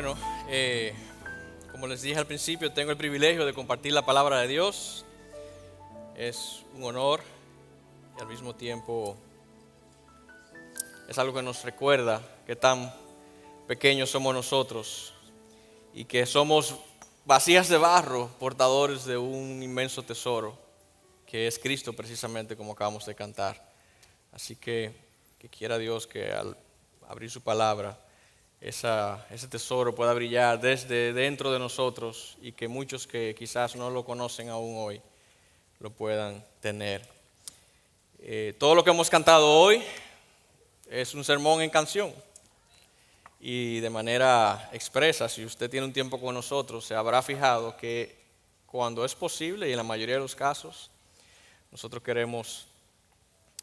Bueno, como les dije al principio, tengo el privilegio de compartir la palabra de Dios. Es un honor y al mismo tiempo es algo que nos recuerda que tan pequeños somos nosotros y que somos vasijas de barro, portadores de un inmenso tesoro, que es Cristo precisamente, como acabamos de cantar. Así que quiera Dios que al abrir su palabra, ese tesoro pueda brillar desde dentro de nosotros y que muchos que quizás no lo conocen aún hoy lo puedan tener. Todo lo que hemos cantado hoy es un sermón en canción y de manera expresa. Si usted tiene un tiempo con nosotros, se habrá fijado que cuando es posible y en la mayoría de los casos, nosotros queremos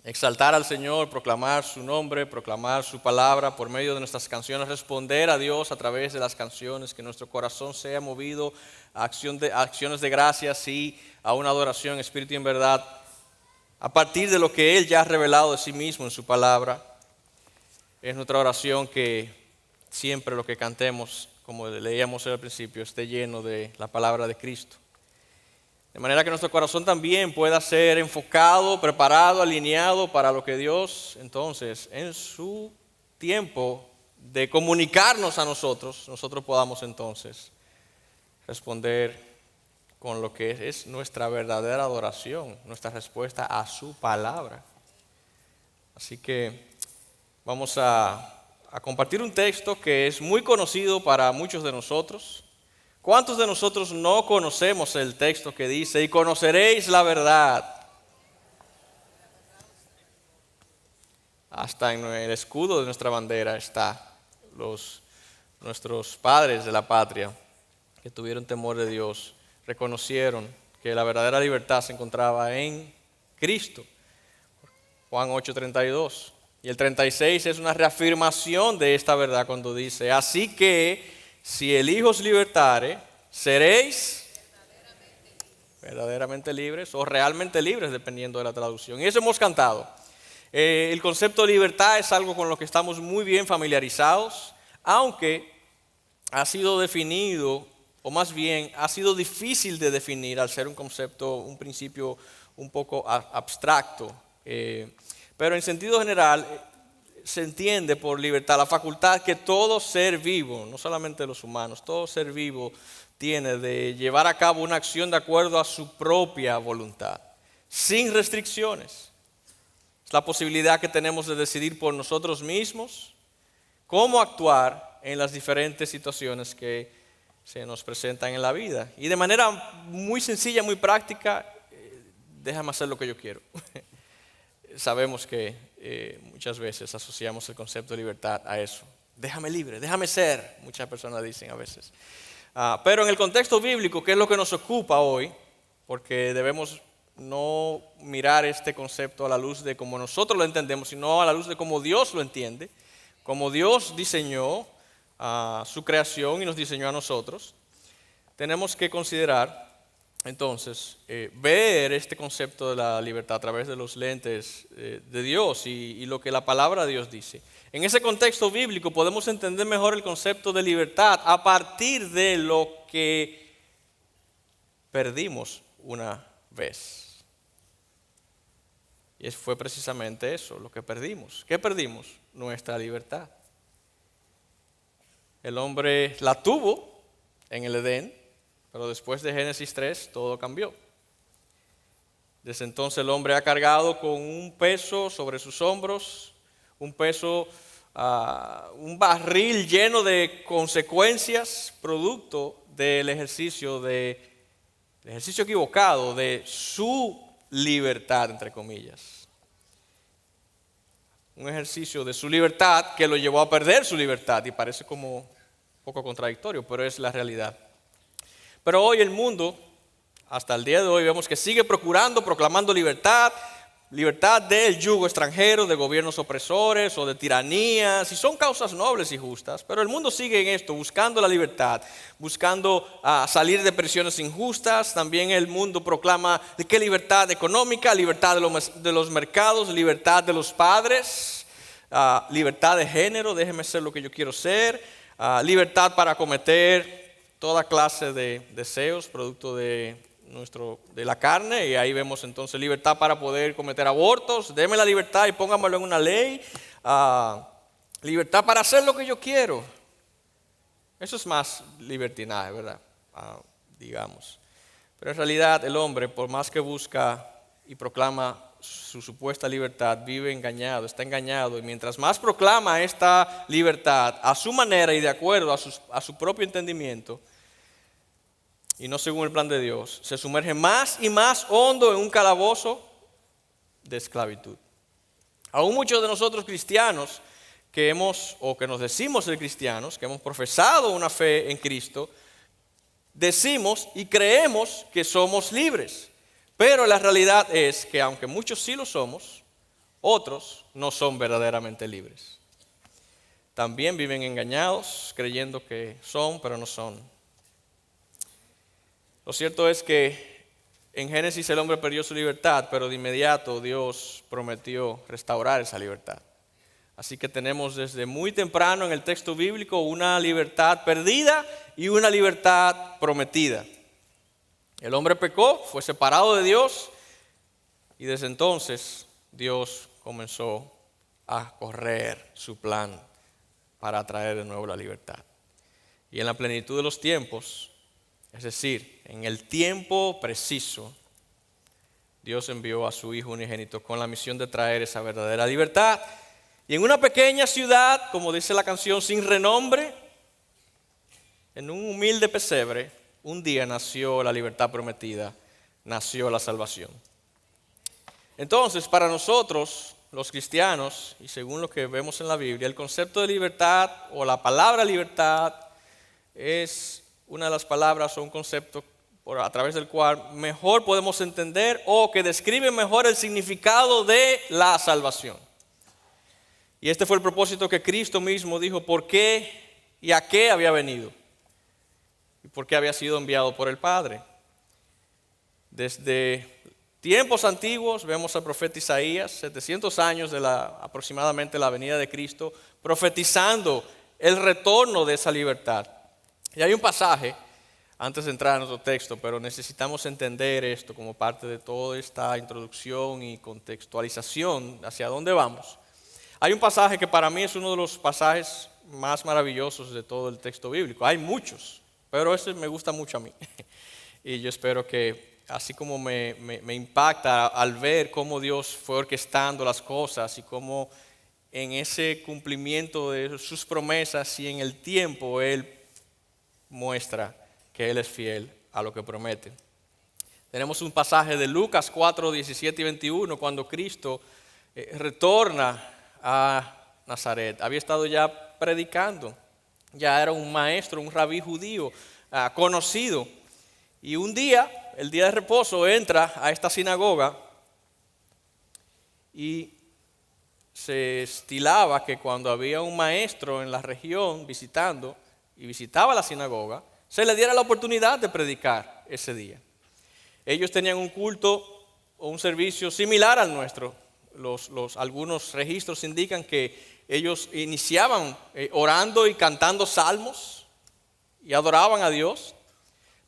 exaltar al Señor, proclamar su nombre, proclamar su palabra por medio de nuestras canciones, responder a Dios a través de las canciones, que nuestro corazón sea movido a acciones de gracias y a una adoración en espíritu y en verdad, a partir de lo que Él ya ha revelado de sí mismo en su palabra. Es nuestra oración que siempre lo que cantemos, como leíamos al principio, esté lleno de la palabra de Cristo. De manera que nuestro corazón también pueda ser enfocado, preparado, alineado para lo que Dios, entonces, en su tiempo de comunicarnos a nosotros podamos entonces responder con lo que es nuestra verdadera adoración, nuestra respuesta a su palabra. Así que vamos a compartir un texto que es muy conocido para muchos de nosotros. ¿Cuántos de nosotros no conocemos el texto que dice, y conoceréis la verdad? Hasta en el escudo de nuestra bandera está nuestros padres de la patria que tuvieron temor de Dios, reconocieron que la verdadera libertad se encontraba en Cristo. Juan 8:32. Y el 36 es una reafirmación de esta verdad cuando dice, así que si el Hijo os libertare, seréis verdaderamente libres o realmente libres, dependiendo de la traducción. Y eso hemos cantado. El concepto de libertad es algo con lo que estamos muy bien familiarizados, aunque ha sido definido, o más bien ha sido difícil de definir al ser un concepto, un principio un poco abstracto. Pero en sentido general se entiende por libertad la facultad que todo ser vivo, no solamente los humanos, todo ser vivo tiene de llevar a cabo una acción de acuerdo a su propia voluntad, sin restricciones. Es la posibilidad que tenemos de decidir por nosotros mismos cómo actuar en las diferentes situaciones que se nos presentan en la vida. Y de manera muy sencilla, muy práctica, déjame hacer lo que yo quiero. Sabemos que muchas veces asociamos el concepto de libertad a eso. Déjame libre, déjame ser, muchas personas dicen a veces. Pero en el contexto bíblico, que es lo que nos ocupa hoy, porque debemos no mirar este concepto a la luz de cómo nosotros lo entendemos, sino a la luz de cómo Dios lo entiende, cómo Dios diseñó su creación y nos diseñó a nosotros. Tenemos que considerar entonces, ver este concepto de la libertad a través de los lentes de Dios y lo que la palabra de Dios dice. En ese contexto bíblico podemos entender mejor el concepto de libertad a partir de lo que perdimos una vez. Y fue precisamente eso, lo que perdimos. ¿Qué perdimos? Nuestra libertad. El hombre la tuvo en el Edén. Pero después de Génesis 3 todo cambió. Desde entonces el hombre ha cargado con un peso sobre sus hombros, un peso, un barril lleno de consecuencias, producto del ejercicio equivocado de su libertad, entre comillas. Un ejercicio de su libertad que lo llevó a perder su libertad y parece como un poco contradictorio, pero es la realidad. Pero hoy el mundo, hasta el día de hoy, vemos que sigue proclamando libertad del yugo extranjero, de gobiernos opresores o de tiranías, y son causas nobles y justas, pero el mundo sigue en esto, buscando la libertad, buscando salir de presiones injustas. También el mundo proclama de qué libertad económica, libertad de los mercados, libertad de los padres, libertad de género, déjeme ser lo que yo quiero ser. libertad para cometer toda clase de deseos, producto de la carne, y ahí vemos entonces libertad para poder cometer abortos. Deme la libertad y póngamelo en una ley. Libertad para hacer lo que yo quiero. Eso es más libertinaje, ¿verdad? Digamos. Pero en realidad el hombre, por más que busca y proclama su supuesta libertad, vive engañado, está engañado. Y mientras más proclama esta libertad a su manera y de acuerdo a su propio entendimiento, y no según el plan de Dios, se sumerge más y más hondo en un calabozo de esclavitud. Aún muchos de nosotros cristianos que nos decimos ser cristianos, que hemos profesado una fe en Cristo, decimos y creemos que somos libres. Pero la realidad es que aunque muchos sí lo somos, otros no son verdaderamente libres. También viven engañados, creyendo que son, pero no son. Lo cierto es que en Génesis el hombre perdió su libertad, pero de inmediato Dios prometió restaurar esa libertad. Así que tenemos desde muy temprano en el texto bíblico una libertad perdida y una libertad prometida. El hombre pecó, fue separado de Dios, y desde entonces Dios comenzó a correr su plan para traer de nuevo la libertad. Y en la plenitud de los tiempos, es decir, en el tiempo preciso, Dios envió a su Hijo unigénito con la misión de traer esa verdadera libertad. Y en una pequeña ciudad, como dice la canción, sin renombre, en un humilde pesebre, un día nació la libertad prometida, nació la salvación. Entonces, para nosotros, los cristianos, y según lo que vemos en la Biblia, el concepto de libertad o la palabra libertad es una de las palabras o un concepto a través del cual mejor podemos entender o que describe mejor el significado de la salvación. Y este fue el propósito que Cristo mismo dijo por qué y a qué había venido. Y por qué había sido enviado por el Padre. Desde tiempos antiguos vemos al profeta Isaías, 700 años de aproximadamente la venida de Cristo, profetizando el retorno de esa libertad. Y hay un pasaje, antes de entrar en nuestro texto, pero necesitamos entender esto como parte de toda esta introducción y contextualización hacia dónde vamos. Hay un pasaje que para mí es uno de los pasajes más maravillosos de todo el texto bíblico. Hay muchos, pero ese me gusta mucho a mí. Y yo espero que así como me impacta al ver cómo Dios fue orquestando las cosas y cómo en ese cumplimiento de sus promesas y en el tiempo Él muestra que Él es fiel a lo que promete. Tenemos un pasaje de Lucas 4, 17 y 21, cuando Cristo retorna a Nazaret. Había estado ya predicando, ya era un maestro, un rabí judío conocido. Y un día, el día de reposo, entra a esta sinagoga y se estilaba que cuando había un maestro en la región visitando y visitaba la sinagoga, se le diera la oportunidad de predicar ese día. Ellos tenían un culto o un servicio similar al nuestro. Algunos registros indican que ellos iniciaban orando y cantando salmos y adoraban a Dios.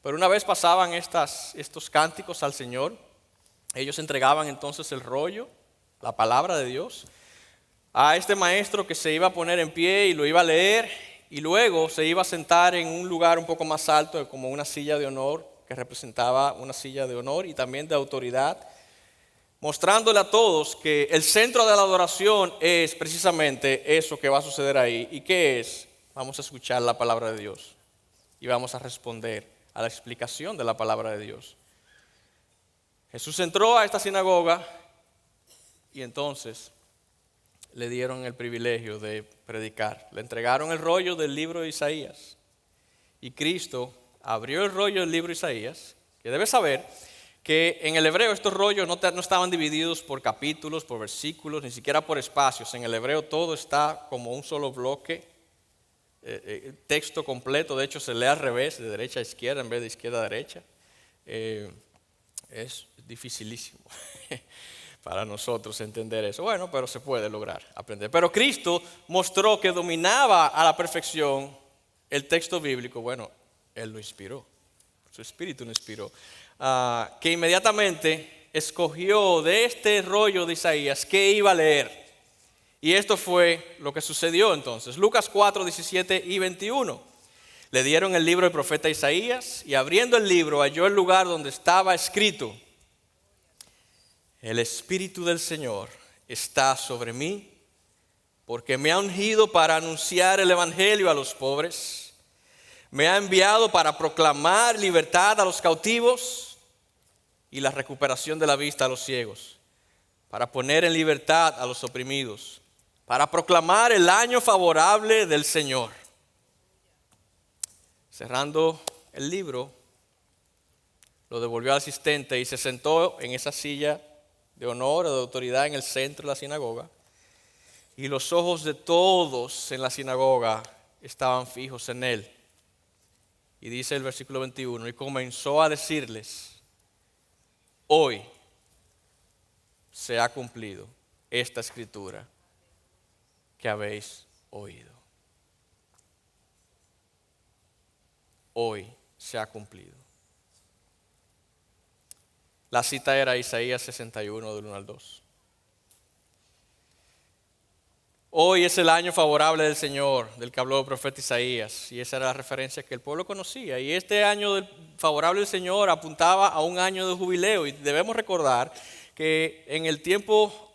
Pero una vez pasaban estos cánticos al Señor, ellos entregaban entonces el rollo, la palabra de Dios, a este maestro que se iba a poner en pie y lo iba a leer, y luego se iba a sentar en un lugar un poco más alto, como una silla de honor, que representaba una silla de honor y también de autoridad, mostrándole a todos que el centro de la adoración es precisamente eso que va a suceder ahí. ¿Y qué es? Vamos a escuchar la palabra de Dios y vamos a responder a la explicación de la palabra de Dios. Jesús entró a esta sinagoga y entonces le dieron el privilegio de predicar. Le entregaron el rollo del libro de Isaías y Cristo abrió el rollo del libro de Isaías, que debe saber que en el hebreo estos rollos no estaban divididos por capítulos, por versículos, ni siquiera por espacios. En el hebreo todo está como un solo bloque, texto completo. De hecho se lee al revés, de derecha a izquierda en vez de izquierda a derecha. Es dificilísimo para nosotros entender eso. Bueno, pero se puede lograr aprender. Pero Cristo mostró que dominaba a la perfección el texto bíblico, bueno, Él lo inspiró, su espíritu lo inspiró, que inmediatamente escogió de este rollo de Isaías qué iba a leer. Y esto fue lo que sucedió entonces. Lucas 4, 17 y 21. Le dieron el libro del profeta Isaías y abriendo el libro halló el lugar donde estaba escrito: el Espíritu del Señor está sobre mí, porque me ha ungido para anunciar el evangelio a los pobres. Me ha enviado para proclamar libertad a los cautivos y la recuperación de la vista a los ciegos, para poner en libertad a los oprimidos, para proclamar el año favorable del Señor. Cerrando el libro, lo devolvió al asistente y se sentó en esa silla de honor o de autoridad en el centro de la sinagoga. Y los ojos de todos en la sinagoga estaban fijos en él. Y dice el versículo 21, y comenzó a decirles: hoy se ha cumplido esta escritura que habéis oído. Hoy se ha cumplido. La cita era Isaías 61, del 1 al 2. Hoy es el año favorable del Señor, del que habló el profeta Isaías, y esa era la referencia que el pueblo conocía. Y este año favorable del Señor apuntaba a un año de jubileo, y debemos recordar que en el tiempo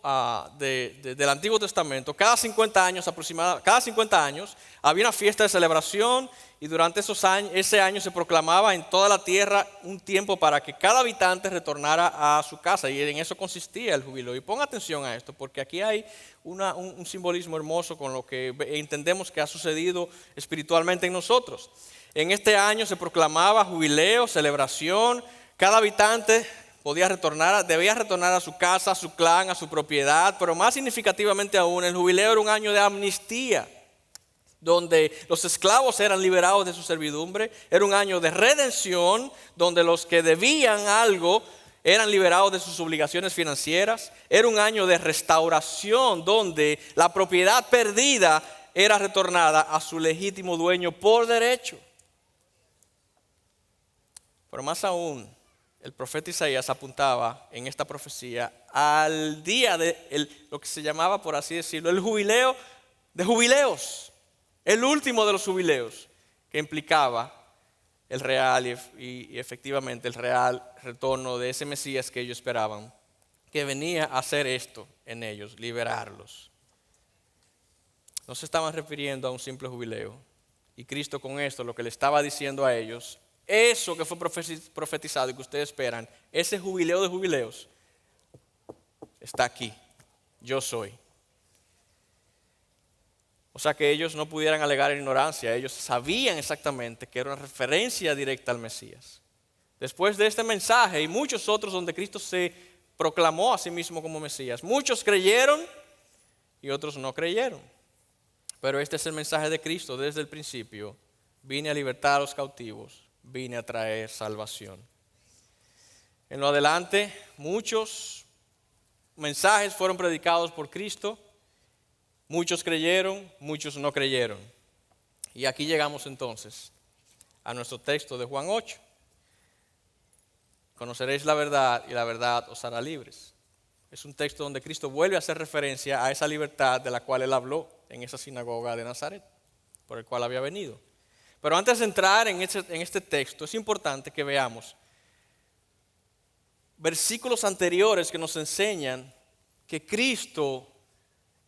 del Antiguo Testamento, cada 50 años aproximadamente, cada 50 años había una fiesta de celebración, y durante ese año se proclamaba en toda la tierra un tiempo para que cada habitante retornara a su casa, y en eso consistía el jubileo. Y ponga atención a esto, porque aquí hay un simbolismo hermoso con lo que entendemos que ha sucedido espiritualmente en nosotros. En este año se proclamaba jubileo, celebración. Cada habitante debía retornar a su casa, a su clan, a su propiedad, pero más significativamente aún, el jubileo era un año de amnistía, donde los esclavos eran liberados de su servidumbre. Era un año de redención, donde los que debían algo eran liberados de sus obligaciones financieras. Era un año de restauración, donde la propiedad perdida era retornada a su legítimo dueño por derecho. Pero más aún, el profeta Isaías apuntaba en esta profecía al día de lo que se llamaba, por así decirlo, el jubileo de jubileos. El último de los jubileos, que implicaba el real y efectivamente el real retorno de ese Mesías que ellos esperaban, que venía a hacer esto en ellos, liberarlos. No se estaban refiriendo a un simple jubileo. Y Cristo con esto lo que le estaba diciendo a ellos: eso que fue profetizado y que ustedes esperan, ese jubileo de jubileos, está aquí. Yo soy. O sea que ellos no pudieran alegar ignorancia. Ellos sabían exactamente que era una referencia directa al Mesías. Después de este mensaje y muchos otros donde Cristo se proclamó a sí mismo como Mesías, muchos creyeron y otros no creyeron. Pero este es el mensaje de Cristo desde el principio: vine a libertar a los cautivos, vine a traer salvación. En lo adelante, muchos mensajes fueron predicados por Cristo. Muchos creyeron, muchos no creyeron. Y aquí llegamos entonces a nuestro texto de Juan 8. Conoceréis la verdad y la verdad os hará libres. Es un texto donde Cristo vuelve a hacer referencia a esa libertad de la cual Él habló en esa sinagoga de Nazaret, por el cual había venido. Pero antes de entrar en este texto, es importante que veamos versículos anteriores que nos enseñan que Cristo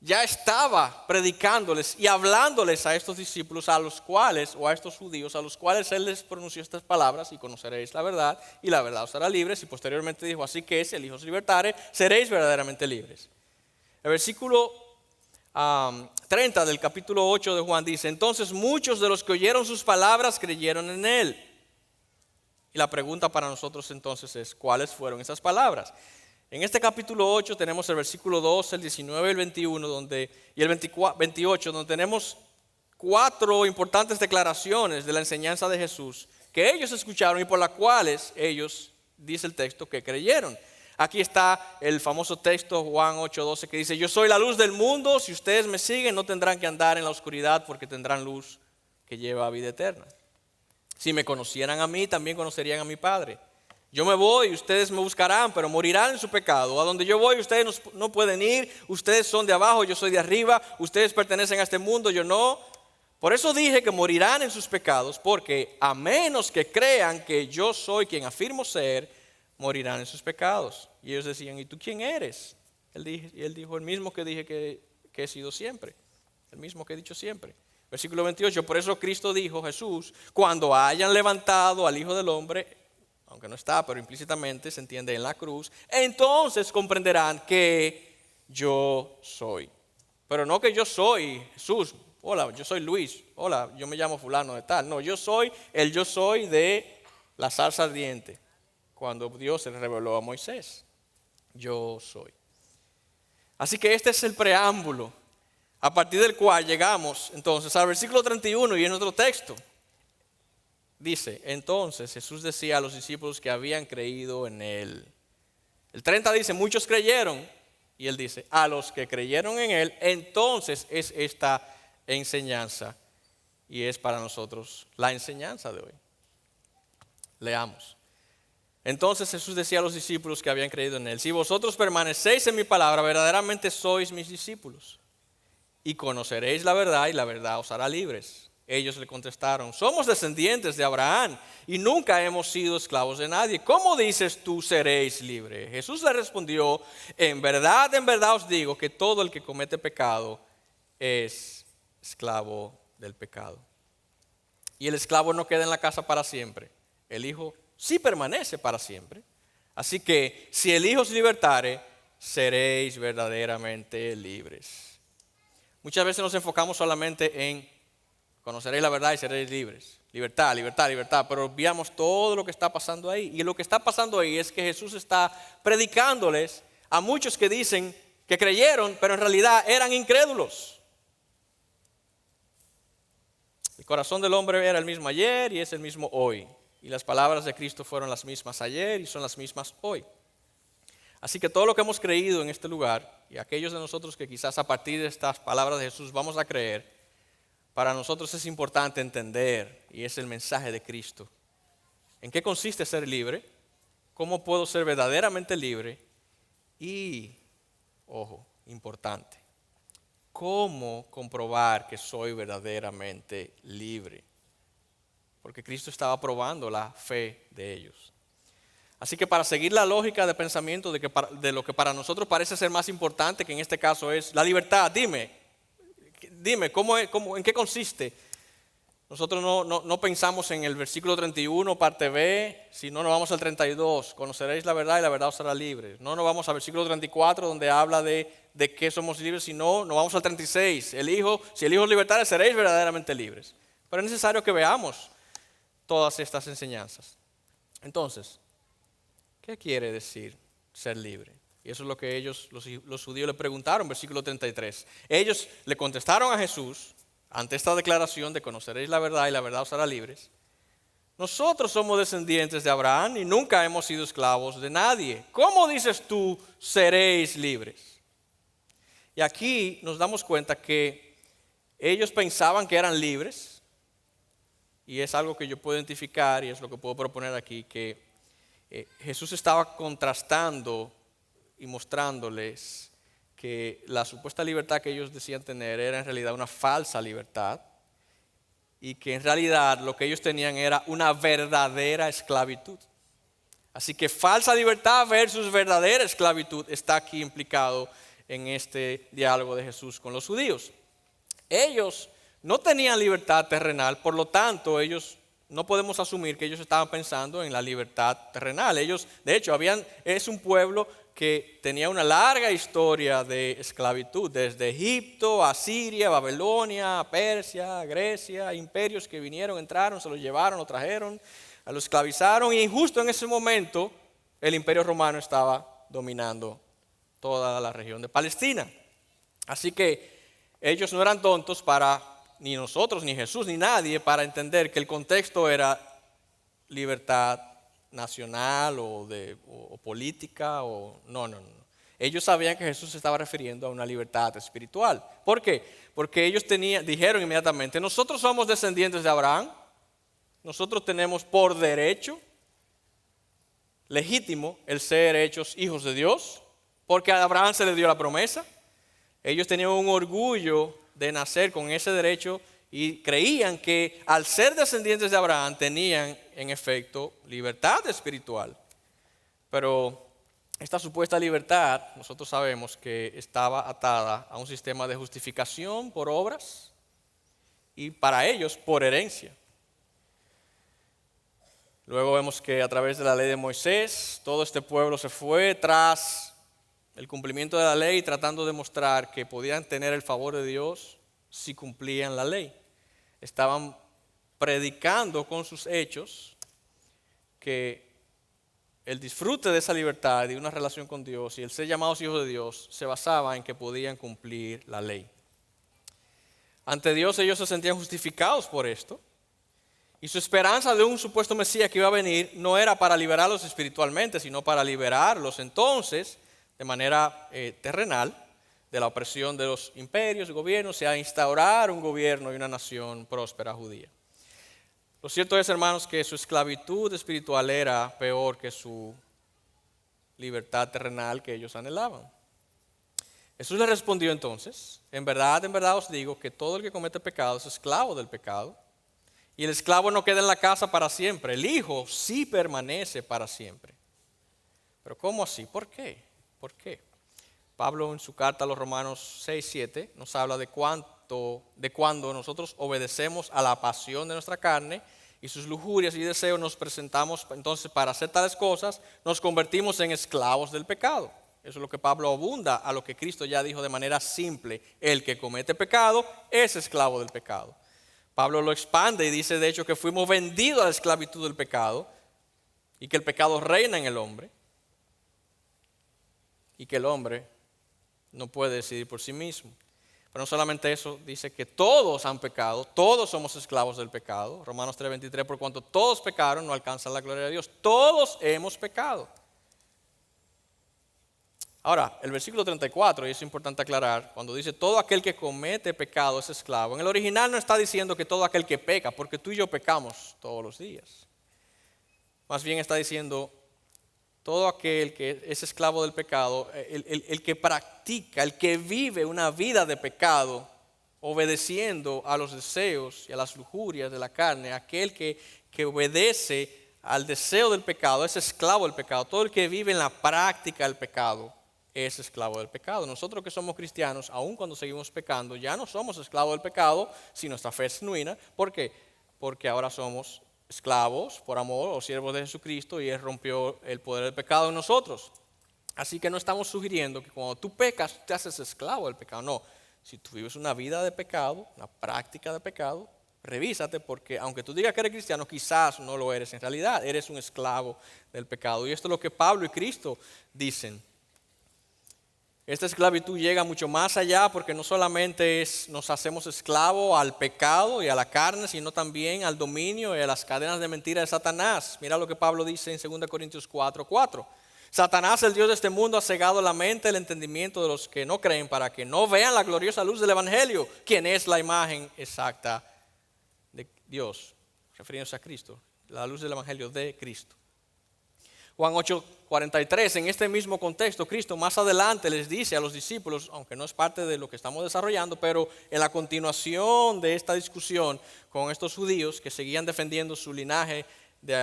ya estaba predicándoles y hablándoles a estos discípulos, a los cuales, o a estos judíos, a los cuales Él les pronunció estas palabras: y conoceréis la verdad, y la verdad os hará libres. Y posteriormente dijo: así que si el Hijo os libertare, seréis verdaderamente libres. El versículo 30 del capítulo 8 de Juan dice: entonces muchos de los que oyeron sus palabras creyeron en Él. Y la pregunta para nosotros entonces es: ¿cuáles fueron esas palabras? En este capítulo 8 tenemos el versículo 12, el 19 y el 21 y el 28, donde tenemos 4 importantes declaraciones de la enseñanza de Jesús que ellos escucharon y por las cuales ellos, dice el texto, que creyeron. Aquí está el famoso texto Juan 8:12 que dice: yo soy la luz del mundo, si ustedes me siguen no tendrán que andar en la oscuridad porque tendrán luz que lleva a vida eterna. Si me conocieran a mí, también conocerían a mi Padre. Yo me voy, ustedes me buscarán, pero morirán en su pecado. A donde yo voy, ustedes no pueden ir. Ustedes son de abajo, yo soy de arriba. Ustedes pertenecen a este mundo, yo no. Por eso dije que morirán en sus pecados, porque a menos que crean que yo soy quien afirmo ser, morirán en sus pecados. Y ellos decían, ¿y tú quién eres? Y él dijo, el mismo que dije que he sido siempre. El mismo que he dicho siempre. Versículo 28, por eso Cristo dijo, Jesús, cuando hayan levantado al Hijo del Hombre, aunque no está, pero implícitamente se entiende en la cruz, entonces comprenderán que yo soy. Pero no que yo soy Jesús, hola, yo soy Luis, hola, yo me llamo fulano de tal. No, yo soy de la zarza ardiente, cuando Dios se le reveló a Moisés. Yo soy. Así que este es el preámbulo, a partir del cual llegamos entonces al versículo 31 y en otro texto. Dice, entonces Jesús decía a los discípulos que habían creído en Él. El 30 dice, muchos creyeron. Y Él dice, a los que creyeron en Él, entonces es esta enseñanza. Y es para nosotros la enseñanza de hoy. Leamos. Entonces Jesús decía a los discípulos que habían creído en Él, si vosotros permanecéis en mi palabra, verdaderamente sois mis discípulos. Y conoceréis la verdad y la verdad os hará libres. Ellos le contestaron, somos descendientes de Abraham y nunca hemos sido esclavos de nadie. ¿Cómo dices tú seréis libres? Jesús le respondió, en verdad os digo que todo el que comete pecado es esclavo del pecado. Y el esclavo no queda en la casa para siempre. El Hijo sí permanece para siempre. Así que si el Hijo os libertare, seréis verdaderamente libres. Muchas veces nos enfocamos solamente en conoceréis la verdad y seréis libres. Libertad, libertad, libertad. Pero olvidamos todo lo que está pasando ahí. Y lo que está pasando ahí es que Jesús está predicándoles a muchos que dicen que creyeron, pero en realidad eran incrédulos. El corazón del hombre era el mismo ayer y es el mismo hoy. Y las palabras de Cristo fueron las mismas ayer y son las mismas hoy. Así que todo lo que hemos creído en este lugar, y aquellos de nosotros que quizás a partir de estas palabras de Jesús vamos a creer, para nosotros es importante entender, y es el mensaje de Cristo, en qué consiste ser libre, cómo puedo ser verdaderamente libre y, ojo, importante, cómo comprobar que soy verdaderamente libre. Porque Cristo estaba probando la fe de ellos. Así que para seguir la lógica de pensamiento de lo que para nosotros parece ser más importante, que en este caso es la libertad, dime, ¿en qué consiste? Nosotros no pensamos en el versículo 31, parte B, sino nos vamos al 32. Conoceréis la verdad y la verdad os hará libres. No nos vamos al versículo 34, donde habla de qué somos libres, sino nos vamos al 36. Si el Hijo os libertare, seréis verdaderamente libres. Pero es necesario que veamos todas estas enseñanzas. Entonces, ¿qué quiere decir ser libre? Y eso es lo que ellos, los judíos, le preguntaron, versículo 33. Ellos le contestaron a Jesús, ante esta declaración de conoceréis la verdad y la verdad os hará libres. Nosotros somos descendientes de Abraham y nunca hemos sido esclavos de nadie. ¿Cómo dices tú seréis libres? Y aquí nos damos cuenta que ellos pensaban que eran libres. Y es algo que yo puedo identificar y es lo que puedo proponer aquí, que Jesús estaba contrastando y mostrándoles que la supuesta libertad que ellos decían tener era en realidad una falsa libertad y que en realidad lo que ellos tenían era una verdadera esclavitud. Así que falsa libertad versus verdadera esclavitud está aquí implicado en este diálogo de Jesús con los judíos. Ellos no tenían libertad terrenal, por lo tanto ellos no podemos asumir que ellos estaban pensando en la libertad terrenal. Ellos, de hecho, es un pueblo que tenía una larga historia de esclavitud, desde Egipto, Asiria, Babilonia, Persia, Grecia, imperios que vinieron, entraron, se los llevaron, lo trajeron, lo esclavizaron y justo en ese momento el imperio romano estaba dominando toda la región de Palestina. Así que ellos no eran tontos ni nosotros, ni Jesús, ni nadie, para entender que el contexto era libertad nacional o política. No. Ellos sabían que Jesús se estaba refiriendo a una libertad espiritual. ¿Por qué? Porque ellos dijeron inmediatamente, nosotros somos descendientes de Abraham, nosotros tenemos por derecho legítimo el ser hechos hijos de Dios, porque a Abraham se le dio la promesa. Ellos tenían un orgullo de nacer con ese derecho y creían que al ser descendientes de Abraham tenían en efecto libertad espiritual. Pero esta supuesta libertad, nosotros sabemos que estaba atada a un sistema de justificación por obras y para ellos por herencia. Luego vemos que a través de la ley de Moisés, todo este pueblo se fue tras el cumplimiento de la ley, tratando de mostrar que podían tener el favor de Dios si cumplían la ley. Estaban predicando con sus hechos que el disfrute de esa libertad y una relación con Dios y el ser llamados hijos de Dios se basaba en que podían cumplir la ley. Ante Dios ellos se sentían justificados por esto. Y su esperanza de un supuesto Mesías que iba a venir no era para liberarlos espiritualmente, sino para liberarlos entonces, de manera terrenal, de la opresión de los imperios, gobiernos, y a instaurar un gobierno y una nación próspera judía. Lo cierto es, hermanos, que su esclavitud espiritual era peor que su libertad terrenal que ellos anhelaban. Jesús les respondió entonces, en verdad os digo que todo el que comete pecado es esclavo del pecado. Y el esclavo no queda en la casa para siempre, el hijo sí permanece para siempre. Pero ¿cómo así? ¿Por qué? ¿Por qué? Pablo en su carta a los Romanos 6:7 nos habla de cuando nosotros obedecemos a la pasión de nuestra carne y sus lujurias y deseos, nos presentamos entonces para hacer tales cosas, nos convertimos en esclavos del pecado. Eso es lo que Pablo abunda a lo que Cristo ya dijo de manera simple: el que comete pecado es esclavo del pecado. Pablo lo expande y dice de hecho que fuimos vendidos a la esclavitud del pecado y que el pecado reina en el hombre y que el hombre no puede decidir por sí mismo. Pero no solamente eso, dice que todos han pecado, todos somos esclavos del pecado. Romanos 3:23, por cuanto todos pecaron no alcanzan la gloria de Dios. Todos hemos pecado. Ahora, el versículo 34, y es importante aclarar, cuando dice todo aquel que comete pecado es esclavo, en el original no está diciendo que todo aquel que peca, porque tú y yo pecamos todos los días. Más bien está diciendo todo aquel que es esclavo del pecado, el que practica, el que vive una vida de pecado, obedeciendo a los deseos y a las lujurias de la carne, aquel que obedece al deseo del pecado, es esclavo del pecado. Todo el que vive en la práctica del pecado es esclavo del pecado. Nosotros que somos cristianos, aun cuando seguimos pecando, ya no somos esclavos del pecado si nuestra fe es genuina. ¿Por qué? Porque ahora somos esclavos por amor o siervos de Jesucristo y Él rompió el poder del pecado en nosotros. Así que no estamos sugiriendo que cuando tú pecas te haces esclavo del pecado. No, si tú vives una vida de pecado, una práctica de pecado, revísate, porque aunque tú digas que eres cristiano, quizás no lo eres en realidad, eres un esclavo del pecado. Y esto es lo que Pablo y Cristo dicen. Esta esclavitud llega mucho más allá, porque no solamente nos hacemos esclavos al pecado y a la carne, sino también al dominio y a las cadenas de mentira de Satanás. Mira lo que Pablo dice en 2 Corintios 4:4. Satanás, el Dios de este mundo, ha cegado la mente y el entendimiento de los que no creen, para que no vean la gloriosa luz del Evangelio, quien es la imagen exacta de Dios, refiriéndose a Cristo, la luz del Evangelio de Cristo. Juan 8:43, en este mismo contexto, Cristo más adelante les dice a los discípulos, aunque no es parte de lo que estamos desarrollando, pero en la continuación de esta discusión con estos judíos que seguían defendiendo su linaje de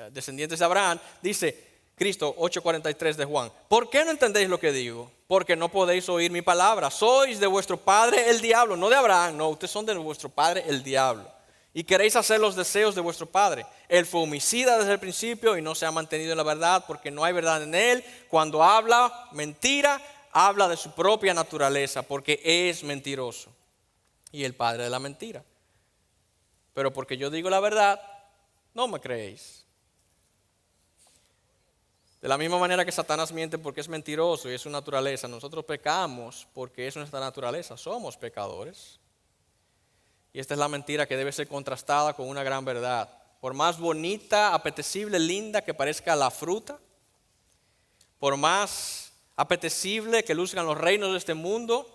descendientes de Abraham, dice Cristo 8:43 de Juan: ¿por qué no entendéis lo que digo? Porque no podéis oír mi palabra. Sois de vuestro padre el diablo, no de Abraham, no, ustedes son de vuestro padre el diablo. Y queréis hacer los deseos de vuestro padre. Él fue homicida desde el principio y no se ha mantenido en la verdad, porque no hay verdad en él. Cuando habla mentira, habla de su propia naturaleza, porque es mentiroso y el padre de la mentira. Pero porque yo digo la verdad, no me creéis. De la misma manera que Satanás miente porque es mentiroso y es su naturaleza, nosotros pecamos porque es nuestra naturaleza, somos pecadores. Y esta es la mentira que debe ser contrastada con una gran verdad. Por más bonita, apetecible, linda que parezca la fruta, por más apetecible que luzcan los reinos de este mundo,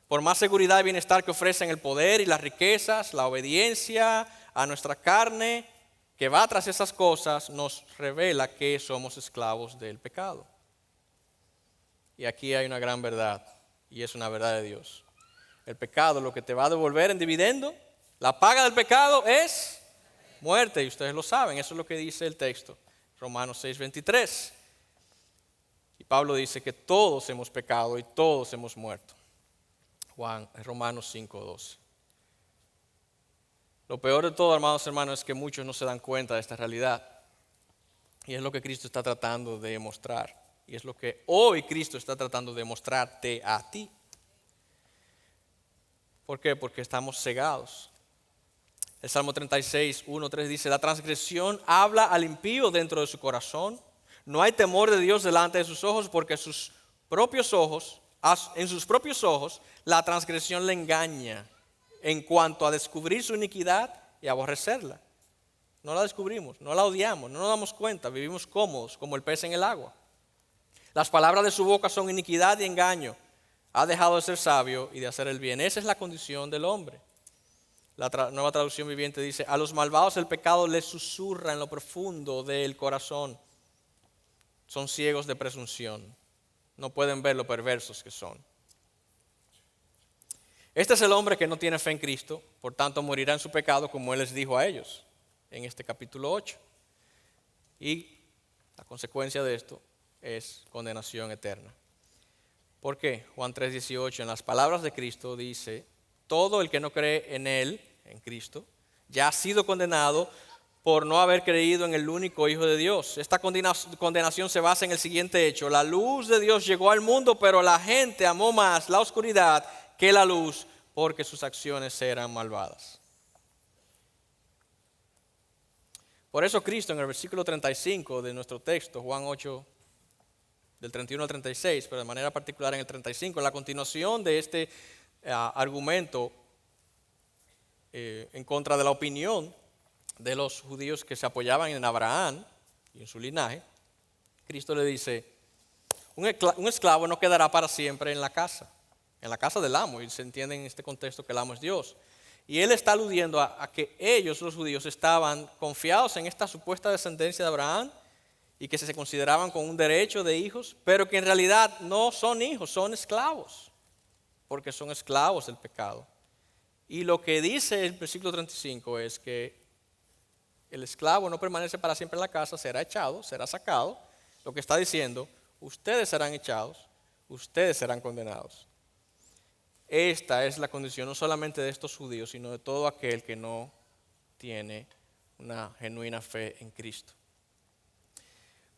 por más seguridad y bienestar que ofrecen el poder y las riquezas, la obediencia a nuestra carne, que va tras esas cosas, nos revela que somos esclavos del pecado. Y aquí hay una gran verdad, y es una verdad de Dios. El pecado, lo que te va a devolver en dividendo, la paga del pecado es muerte, y ustedes lo saben, eso es lo que dice el texto, Romanos 6:23. Y Pablo dice que todos hemos pecado y todos hemos muerto. Romanos 5:12. Lo peor de todo, amados hermanos, es que muchos no se dan cuenta de esta realidad. Y es lo que Cristo está tratando de mostrar. Y es lo que hoy Cristo está tratando de mostrarte a ti. ¿Por qué? Porque estamos cegados. El Salmo 36:1-3 dice: la transgresión habla al impío dentro de su corazón. No hay temor de Dios delante de sus ojos, porque en sus propios ojos la transgresión le engaña en cuanto a descubrir su iniquidad y aborrecerla. No la descubrimos, no la odiamos, no nos damos cuenta, vivimos cómodos como el pez en el agua. Las palabras de su boca son iniquidad y engaño. Ha dejado de ser sabio y de hacer el bien. Esa es la condición del hombre. La Nueva Traducción Viviente dice: a los malvados el pecado les susurra en lo profundo del corazón. Son ciegos de presunción. No pueden ver lo perversos que son. Este es el hombre que no tiene fe en Cristo, por tanto morirá en su pecado, como Él les dijo a ellos en este capítulo 8. Y la consecuencia de esto es condenación eterna. ¿Por qué? Juan 3:18, en las palabras de Cristo dice: todo el que no cree en Él, en Cristo, ya ha sido condenado por no haber creído en el único Hijo de Dios. Esta condenación se basa en el siguiente hecho: la luz de Dios llegó al mundo, pero la gente amó más la oscuridad que la luz, porque sus acciones eran malvadas. Por eso Cristo, en el versículo 35 de nuestro texto, Juan 8, del 31 al 36, pero de manera particular en el 35, en la continuación de este argumento en contra de la opinión de los judíos que se apoyaban en Abraham y en su linaje, Cristo le dice: un esclavo no quedará para siempre en la casa del amo, y se entiende en este contexto que el amo es Dios. Y él está aludiendo a que ellos, los judíos, estaban confiados en esta supuesta descendencia de Abraham y que se consideraban con un derecho de hijos, pero que en realidad no son hijos, son esclavos, porque son esclavos del pecado. Y lo que dice el versículo 35 es que el esclavo no permanece para siempre en la casa, será echado, será sacado. Lo que está diciendo: ustedes serán echados, ustedes serán condenados. Esta es la condición no solamente de estos judíos, sino de todo aquel que no tiene una genuina fe en Cristo.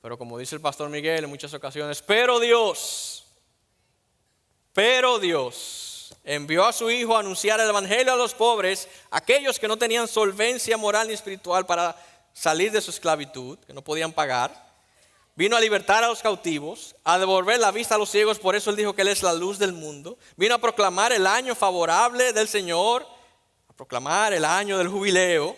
Pero como dice el pastor Miguel en muchas ocasiones, pero Dios envió a su Hijo a anunciar el Evangelio a los pobres, aquellos que no tenían solvencia moral ni espiritual para salir de su esclavitud, que no podían pagar. Vino a libertar a los cautivos, a devolver la vista a los ciegos, por eso Él dijo que Él es la luz del mundo. Vino a proclamar el año favorable del Señor, a proclamar el año del jubileo,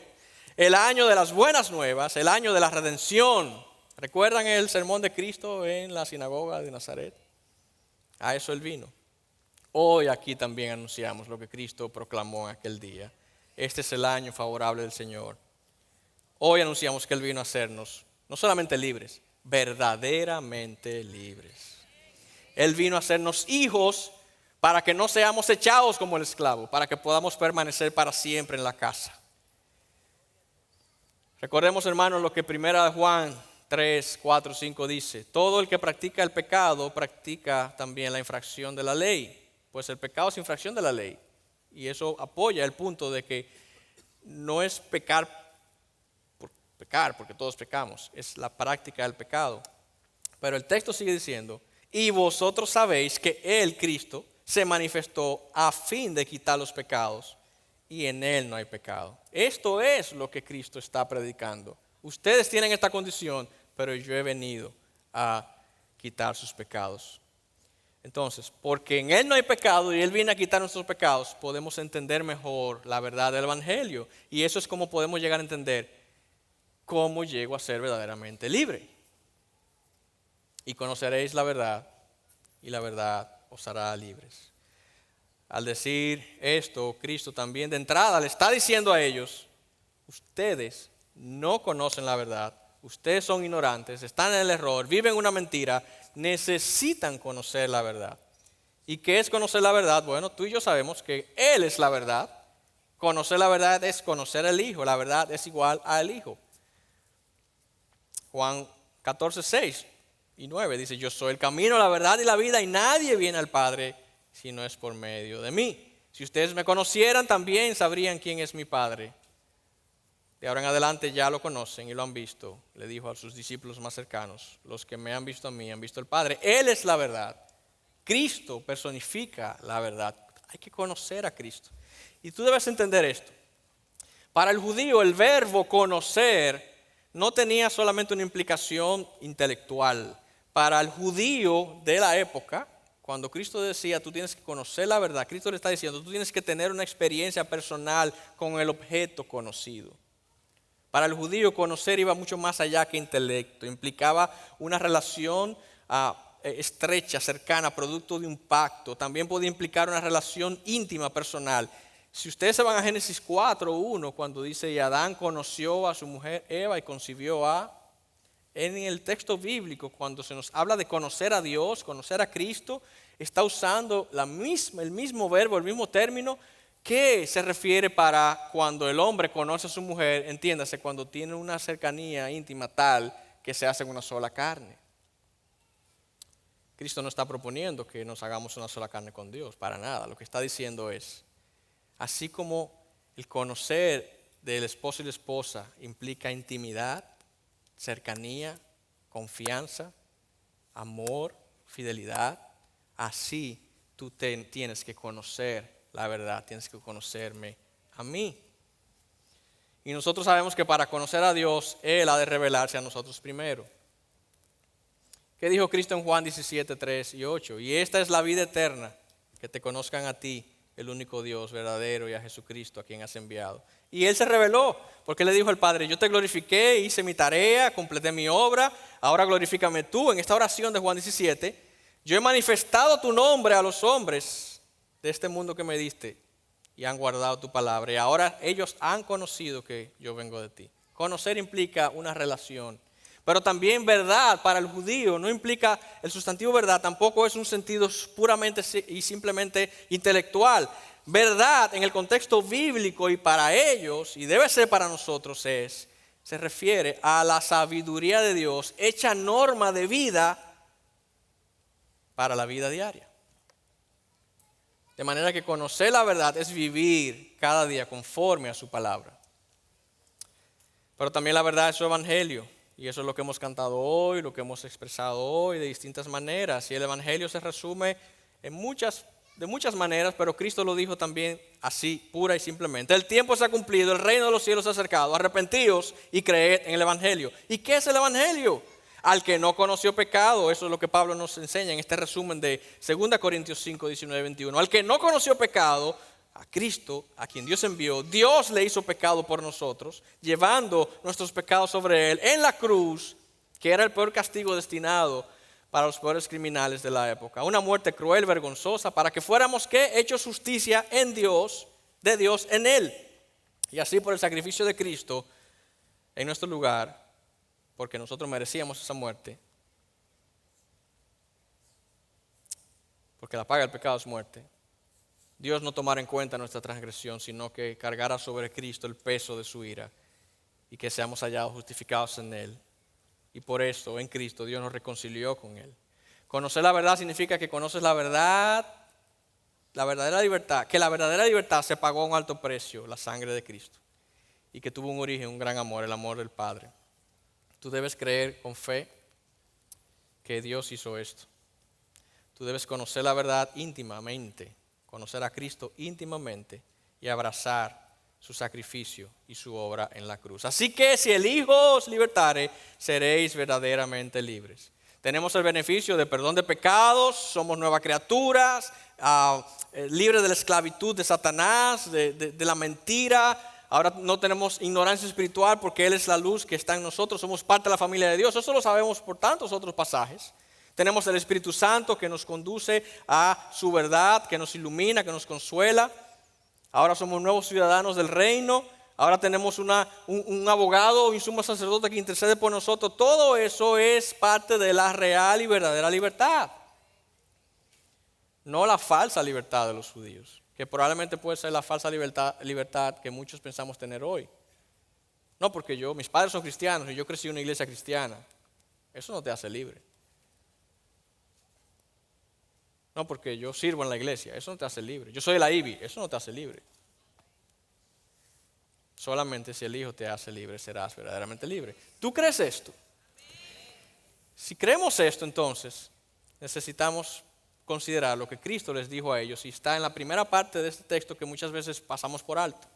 el año de las buenas nuevas, el año de la redención. ¿Recuerdan el sermón de Cristo en la sinagoga de Nazaret? A eso Él vino. Hoy aquí también anunciamos lo que Cristo proclamó en aquel día. Este es el año favorable del Señor. Hoy anunciamos que Él vino a hacernos no solamente libres, verdaderamente libres. Él vino a hacernos hijos para que no seamos echados como el esclavo, para que podamos permanecer para siempre en la casa. Recordemos, hermanos, lo que 1 Juan 3, 4, 5 dice: todo el que practica el pecado practica también la infracción de la ley, pues el pecado es infracción de la ley. Y eso apoya el punto de que no es pecar por pecar, porque todos pecamos, es la práctica del pecado. Pero el texto sigue diciendo: y vosotros sabéis que Él, Cristo, se manifestó a fin de quitar los pecados, y en Él no hay pecado. Esto es lo que Cristo está predicando. Ustedes tienen esta condición, pero yo he venido a quitar sus pecados. Entonces, porque en Él no hay pecado y Él viene a quitar nuestros pecados, podemos entender mejor la verdad del Evangelio. Y eso es como podemos llegar a entender cómo llego a ser verdaderamente libre. Y conoceréis la verdad, y la verdad os hará libres. Al decir esto, Cristo también de entrada le está diciendo a ellos, ustedes no conocen la verdad, ustedes son ignorantes, están en el error, viven una mentira, necesitan conocer la verdad. ¿Y qué es conocer la verdad? Bueno, tú y yo sabemos que Él es la verdad. Conocer la verdad es conocer al Hijo, la verdad es igual al Hijo. Juan 14, 6 y 9 dice, yo soy el camino, la verdad y la vida y nadie viene al Padre si no es por medio de mí. Si ustedes me conocieran también sabrían quién es mi Padre. De ahora en adelante ya lo conocen y lo han visto, le dijo a sus discípulos más cercanos, los que me han visto a mí han visto al Padre. Él es la verdad. Cristo personifica la verdad. Hay que conocer a Cristo. Y tú debes entender esto. Para el judío el verbo conocer no tenía solamente una implicación intelectual. Para el judío de la época, cuando Cristo decía tú tienes que conocer la verdad, Cristo le está diciendo tú tienes que tener una experiencia personal con el objeto conocido. Para el judío conocer iba mucho más allá que intelecto. Implicaba una relación estrecha, cercana, producto de un pacto. También podía implicar una relación íntima, personal. Si ustedes se van a Génesis 4:1, cuando dice, y Adán conoció a su mujer Eva y concibió en el texto bíblico, cuando se nos habla de conocer a Dios, conocer a Cristo, está usando el mismo verbo, el mismo término, que se refiere para cuando el hombre conoce a su mujer, entiéndase, cuando tiene una cercanía íntima tal que se hacen una sola carne. Cristo no está proponiendo que nos hagamos una sola carne con Dios, para nada. Lo que está diciendo es, así como el conocer del esposo y la esposa implica intimidad, cercanía, confianza, amor, fidelidad, así tú tienes que conocer la verdad, tienes que conocerme a mí. Y nosotros sabemos que para conocer a Dios, Él ha de revelarse a nosotros primero. ¿Qué dijo Cristo en Juan 17, 3 y 8? Y esta es la vida eterna, que te conozcan a ti, el único Dios verdadero, y a Jesucristo a quien has enviado. Y Él se reveló, porque le dijo al Padre, yo te glorifiqué, hice mi tarea, completé mi obra, ahora glorifícame tú. En esta oración de Juan 17, yo he manifestado tu nombre a los hombres de este mundo que me diste y han guardado tu palabra. Y ahora ellos han conocido que yo vengo de ti. Conocer implica una relación. Pero también verdad para el judío no implica, el sustantivo verdad tampoco es un sentido puramente y simplemente intelectual. Verdad en el contexto bíblico y para ellos, y debe ser para nosotros, se refiere a la sabiduría de Dios hecha norma de vida para la vida diaria. De manera que conocer la verdad es vivir cada día conforme a su palabra. Pero también la verdad es su evangelio. Y eso es lo que hemos cantado hoy, lo que hemos expresado hoy de distintas maneras. Y el evangelio se resume de muchas maneras, pero Cristo lo dijo también así, pura y simplemente. El tiempo se ha cumplido, el reino de los cielos se ha acercado. Arrepentíos y creed en el evangelio. ¿Y qué es el evangelio? Al que no conoció pecado, eso es lo que Pablo nos enseña en este resumen de 2 Corintios 5, 19, 21. Al que no conoció pecado, a Cristo, a quien Dios envió, Dios le hizo pecado por nosotros, llevando nuestros pecados sobre Él en la cruz, que era el peor castigo destinado para los peores criminales de la época. Una muerte cruel, vergonzosa, para que fuéramos, ¿qué? Hechos justicia en Dios, de Dios en Él. Y así por el sacrificio de Cristo en nuestro lugar, porque nosotros merecíamos esa muerte, porque la paga del pecado es muerte. Dios no tomara en cuenta nuestra transgresión, sino que cargara sobre Cristo el peso de su ira y que seamos hallados justificados en Él. Y por esto, en Cristo, Dios nos reconcilió con Él. Conocer la verdad significa que conoces la verdad, la verdadera libertad, que la verdadera libertad se pagó a un alto precio, la sangre de Cristo, y que tuvo un origen, un gran amor, el amor del Padre. Tú debes creer con fe que Dios hizo esto. Tú debes conocer la verdad íntimamente, conocer a Cristo íntimamente y abrazar su sacrificio y su obra en la cruz. Así que si el Hijo os libertare, seréis verdaderamente libres. Tenemos el beneficio de perdón de pecados, somos nuevas criaturas, libres de la esclavitud de Satanás, de la mentira. Ahora no tenemos ignorancia espiritual porque Él es la luz que está en nosotros, somos parte de la familia de Dios. Eso lo sabemos por tantos otros pasajes. Tenemos el Espíritu Santo que nos conduce a su verdad, que nos ilumina, que nos consuela. Ahora somos nuevos ciudadanos del reino. Ahora tenemos un abogado y un sumo sacerdote que intercede por nosotros. Todo eso es parte de la real y verdadera libertad. No la falsa libertad de los judíos, que probablemente puede ser la falsa libertad que muchos pensamos tener hoy. No, porque mis padres son cristianos y yo crecí en una iglesia cristiana. Eso no te hace libre. No, porque yo sirvo en la iglesia. Eso no te hace libre. Yo soy de la IBI. Eso no te hace libre. Solamente si el Hijo te hace libre, serás verdaderamente libre. ¿Tú crees esto? Si creemos esto, entonces necesitamos considerar lo que Cristo les dijo a ellos y está en la primera parte de este texto que muchas veces pasamos por alto.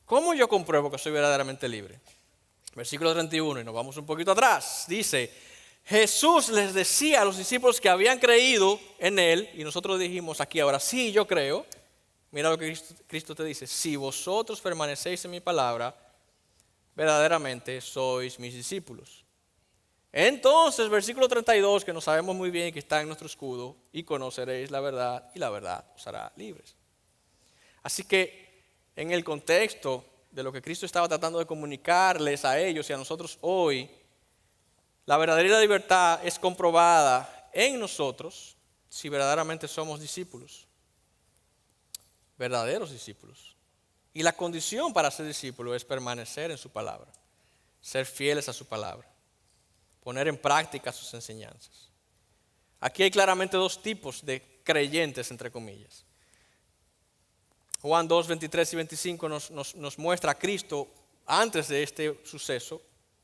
¿Cómo yo compruebo que soy verdaderamente libre? Versículo 31, y nos vamos un poquito atrás. Dice, Jesús les decía a los discípulos que habían creído en Él, y nosotros dijimos aquí ahora, sí, yo creo. Mira lo que Cristo te dice, si vosotros permanecéis en mi palabra, verdaderamente sois mis discípulos. Entonces, versículo 32, que no sabemos muy bien y que está en nuestro escudo, y conoceréis la verdad, y la verdad os hará libres. Así que, en el contexto de lo que Cristo estaba tratando de comunicarles a ellos y a nosotros hoy, la verdadera libertad es comprobada en nosotros si verdaderamente somos discípulos, verdaderos discípulos. Y la condición para ser discípulo es permanecer en su palabra, ser fieles a su palabra, poner en práctica sus enseñanzas. Aquí hay claramente dos tipos de creyentes, entre comillas. Juan 2, 23 y 25 nos muestra a Cristo antes de este suceso,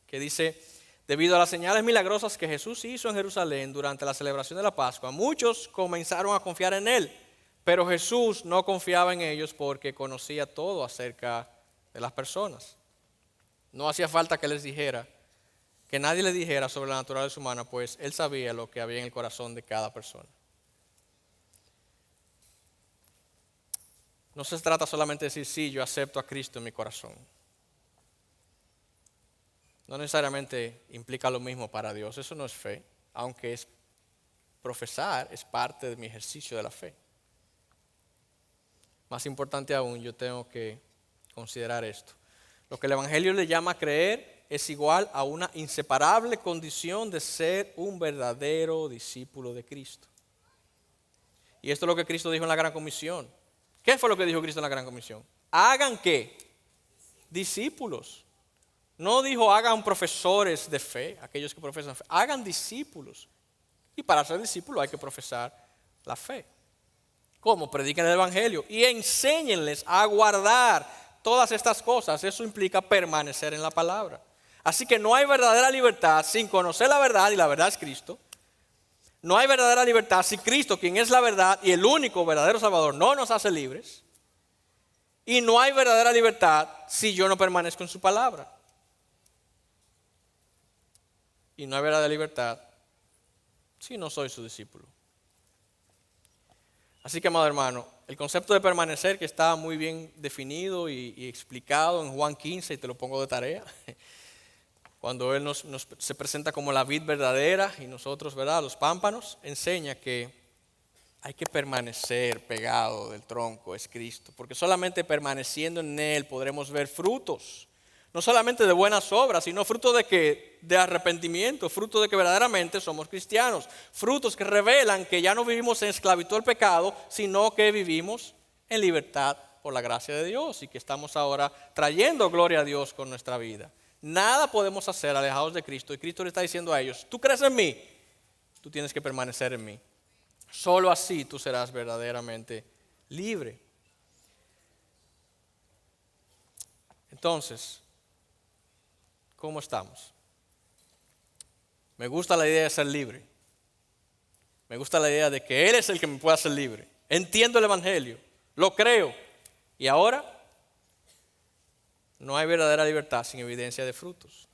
que dice, debido a las señales milagrosas que Jesús hizo en Jerusalén durante la celebración de la Pascua, muchos comenzaron a confiar en Él, pero Jesús no confiaba en ellos porque conocía todo acerca de las personas. No hacía falta que les dijera, que nadie le dijera sobre la naturaleza humana, pues Él sabía lo que había en el corazón de cada persona. No se trata solamente de decir, sí, yo acepto a Cristo en mi corazón. No necesariamente implica lo mismo para Dios. Eso no es fe, aunque es profesar, es parte de mi ejercicio de la fe. Más importante aún, yo tengo que considerar esto. Lo que el Evangelio le llama creer es igual a una inseparable condición de ser un verdadero discípulo de Cristo. Y esto es lo que Cristo dijo en la Gran Comisión. ¿Qué fue lo que dijo Cristo en la Gran Comisión? ¿Hagan qué? Discípulos. No dijo hagan profesores de fe, aquellos que profesan fe. Hagan discípulos. Y para ser discípulo hay que profesar la fe. ¿Cómo? Prediquen el Evangelio y enséñenles a guardar todas estas cosas. Eso implica permanecer en la palabra. Así que no hay verdadera libertad sin conocer la verdad, y la verdad es Cristo. No hay verdadera libertad si Cristo, quien es la verdad y el único verdadero Salvador, no nos hace libres. Y no hay verdadera libertad si yo no permanezco en su palabra. Y no hay verdadera libertad si no soy su discípulo. Así que, amado hermano, el concepto de permanecer, que está muy bien definido y explicado en Juan 15, y te lo pongo de tarea, cuando Él se presenta como la vid verdadera y nosotros, ¿verdad?, los pámpanos, enseña que hay que permanecer pegado del tronco, es Cristo, porque solamente permaneciendo en Él podremos ver frutos, no solamente de buenas obras, sino fruto de ¿qué? De arrepentimiento, fruto de que verdaderamente somos cristianos, frutos que revelan que ya no vivimos en esclavitud al pecado, sino que vivimos en libertad por la gracia de Dios y que estamos ahora trayendo gloria a Dios con nuestra vida. Nada podemos hacer alejados de Cristo, y Cristo le está diciendo a ellos, tú crees en mí, tú tienes que permanecer en mí. Solo así tú serás verdaderamente libre. Entonces, ¿cómo estamos? Me gusta la idea de ser libre. Me gusta la idea de que Él es el que me puede hacer libre. Entiendo el Evangelio, lo creo. Y ahora, no hay verdadera libertad sin evidencia de frutos.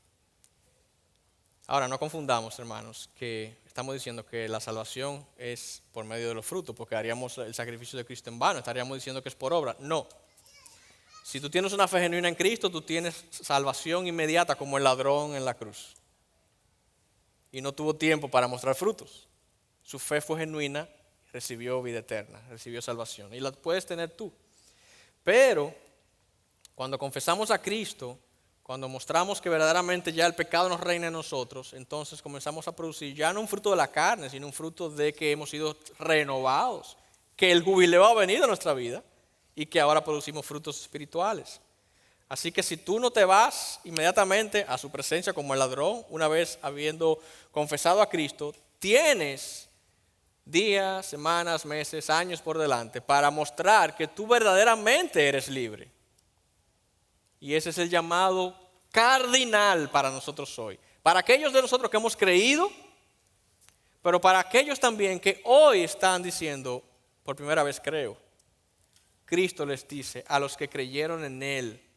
Ahora, no confundamos, hermanos, que estamos diciendo que la salvación es por medio de los frutos, porque haríamos el sacrificio de Cristo en vano, estaríamos diciendo que es por obra. No. Si tú tienes una fe genuina en Cristo, tú tienes salvación inmediata como el ladrón en la cruz. y no tuvo tiempo para mostrar frutos. Su fe fue genuina, recibió vida eterna, recibió salvación. Y la puedes tener tú. Pero cuando confesamos a Cristo, cuando mostramos que verdaderamente ya el pecado nos reina en nosotros, entonces comenzamos a producir ya no un fruto de la carne, sino un fruto de que hemos sido renovados, que el jubileo ha venido a nuestra vida y que ahora producimos frutos espirituales. Así que si tú no te vas inmediatamente a su presencia como el ladrón, una vez habiendo confesado a Cristo, tienes días, semanas, meses, años por delante para mostrar que tú verdaderamente eres libre. Y ese es el llamado cardinal para nosotros hoy. Para aquellos de nosotros que hemos creído, pero para aquellos también que hoy están diciendo, por primera vez creo. Cristo les dice a los que creyeron en Él,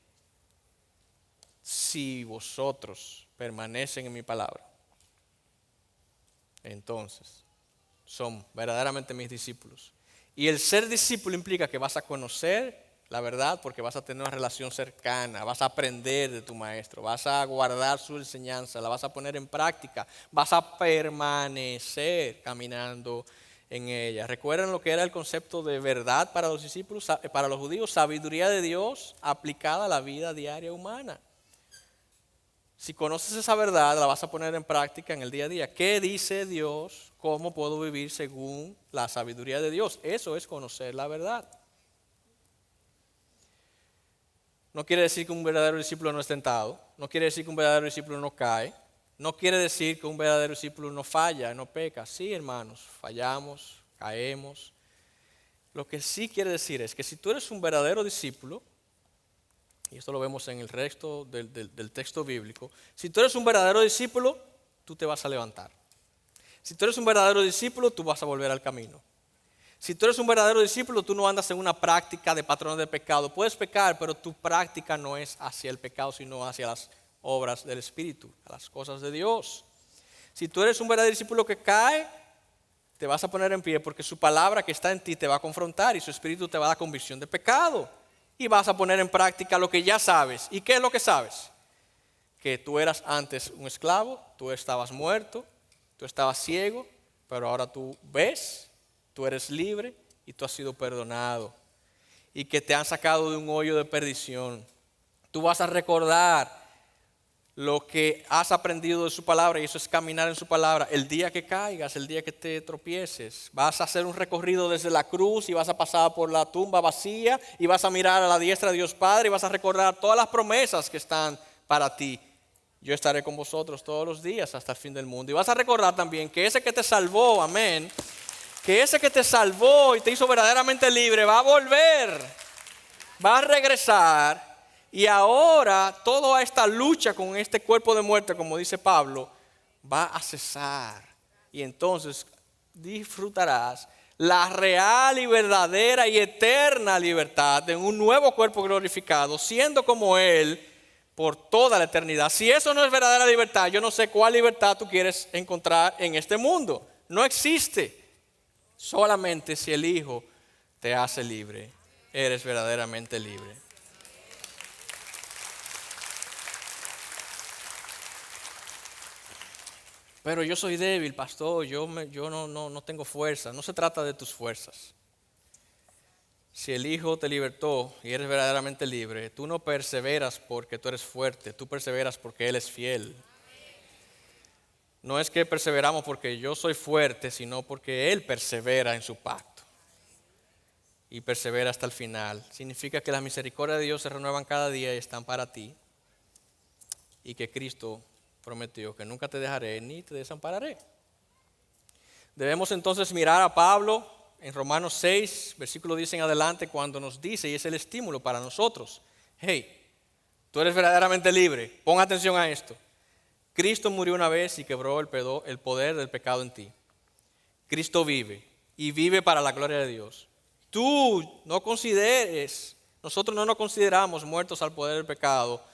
si vosotros permanecen en mi palabra, entonces son verdaderamente mis discípulos. Y el ser discípulo implica que vas a conocer la verdad porque vas a tener una relación cercana, vas a aprender de tu maestro, vas a guardar su enseñanza, la vas a poner en práctica, vas a permanecer caminando en ella. ¿Recuerdan lo que era el concepto de verdad para los discípulos, para los judíos? Sabiduría de Dios aplicada a la vida diaria humana. Si conoces esa verdad, la vas a poner en práctica en el día a día. ¿Qué dice Dios? ¿Cómo puedo vivir según la sabiduría de Dios? Eso es conocer la verdad. No quiere decir que un verdadero discípulo no es tentado. No quiere decir que un verdadero discípulo no cae. No quiere decir que un verdadero discípulo no falla, no peca. Sí, hermanos, fallamos, caemos. Lo que sí quiere decir es que si tú eres un verdadero discípulo, y esto lo vemos en el resto del texto bíblico, si tú eres un verdadero discípulo, tú te vas a levantar. Si tú eres un verdadero discípulo, tú vas a volver al camino. Si tú eres un verdadero discípulo, tú no andas en una práctica de patrones de pecado. Puedes pecar, pero tu práctica no es hacia el pecado, sino hacia las obras del Espíritu, a las cosas de Dios. Si tú eres un verdadero discípulo que cae, te vas a poner en pie porque su palabra que está en ti te va a confrontar y su Espíritu te va a dar convicción de pecado. Y vas a poner en práctica lo que ya sabes. ¿Y qué es lo que sabes? Que tú eras antes un esclavo, tú estabas muerto, tú estabas ciego, pero ahora tú ves, tú eres libre y tú has sido perdonado. Y que te han sacado de un hoyo de perdición. Tú vas a recordar lo que has aprendido de su palabra y eso es caminar en su palabra. El día que caigas, el día que te tropieces, vas a hacer un recorrido desde la cruz y vas a pasar por la tumba vacía y vas a mirar a la diestra de Dios Padre y vas a recordar todas las promesas que están para ti. Yo estaré con vosotros todos los días hasta el fin del mundo. Y vas a recordar también que ese que te salvó, amén, que ese que te salvó y te hizo verdaderamente libre va a volver, va a regresar. Y ahora toda esta lucha con este cuerpo de muerte, como dice Pablo, va a cesar. Y entonces disfrutarás la real y verdadera y eterna libertad de un nuevo cuerpo glorificado, siendo como Él por toda la eternidad. Si eso no es verdadera libertad, yo no sé cuál libertad tú quieres encontrar en este mundo. No existe. Solamente si el Hijo te hace libre, eres verdaderamente libre. Pero yo soy débil, pastor, yo no tengo fuerza. No se trata de tus fuerzas. Si el Hijo te libertó y eres verdaderamente libre, tú no perseveras porque tú eres fuerte, tú perseveras porque Él es fiel. No es que perseveramos porque yo soy fuerte, sino porque Él persevera en su pacto. Y persevera hasta el final. Significa que las misericordias de Dios se renuevan cada día y están para ti. Y que Cristo prometió que nunca te dejaré ni te desampararé. Debemos entonces mirar a Pablo en Romanos 6, versículo 10 en adelante, cuando nos dice, y es el estímulo para nosotros, hey, tú eres verdaderamente libre, pon atención a esto. Cristo murió una vez y quebró el poder del pecado en ti. Cristo vive y vive para la gloria de Dios. Tú no consideres, nosotros no nos consideramos muertos al poder del pecado.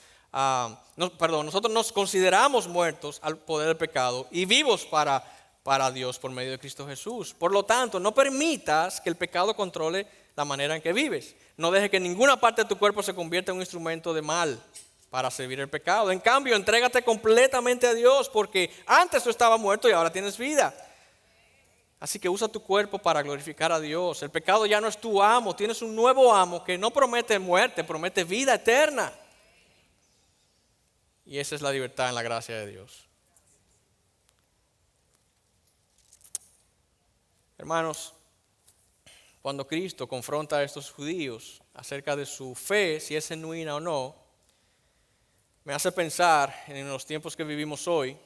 Nosotros nos consideramos muertos al poder del pecado y vivos para Dios por medio de Cristo Jesús. Por lo tanto, no permitas que el pecado controle la manera en que vives. No dejes que ninguna parte de tu cuerpo se convierta en un instrumento de mal. para servir el pecado. En cambio, entrégate completamente a Dios, porque antes tú estabas muerto y ahora tienes vida. Así que usa tu cuerpo para glorificar a Dios. El pecado ya no es tu amo, tienes un nuevo amo que no promete muerte, promete vida eterna. Y esa es la libertad en la gracia de Dios. Hermanos, cuando Cristo confronta a estos judíos acerca de su fe, si es genuina o no, me hace pensar en los tiempos que vivimos hoy,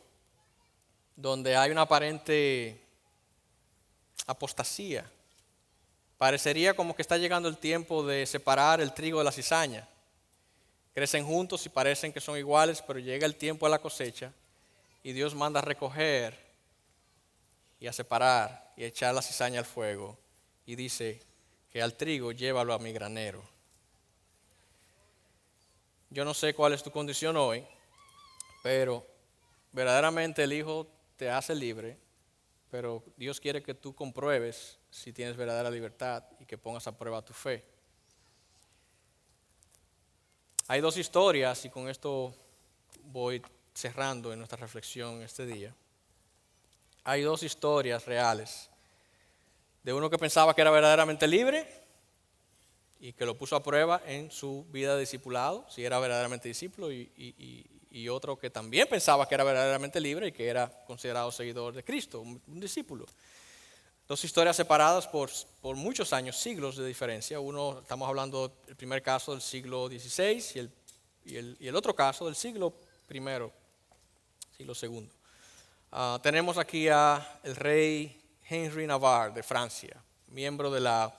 donde hay una aparente apostasía. Parecería como que está llegando el tiempo de separar el trigo de la cizaña. Crecen juntos y parecen que son iguales, pero llega el tiempo de la cosecha y Dios manda a recoger y a separar y a echar la cizaña al fuego. Y dice que al trigo llévalo a mi granero. Yo no sé cuál es tu condición hoy, pero verdaderamente el Hijo te hace libre, pero Dios quiere que tú compruebes si tienes verdadera libertad y que pongas a prueba tu fe. Hay dos historias, y con esto voy cerrando en nuestra reflexión este día. Hay dos historias reales de uno que pensaba que era verdaderamente libre y que lo puso a prueba en su vida de discipulado, si era verdaderamente discípulo, y otro que también pensaba que era verdaderamente libre y que era considerado seguidor de Cristo, un discípulo. Dos historias separadas por muchos años, siglos de diferencia. Uno, estamos hablando del primer caso del siglo XVI y el otro caso del siglo I, siglo II. Tenemos aquí al rey Henry Navarre de Francia, miembro de la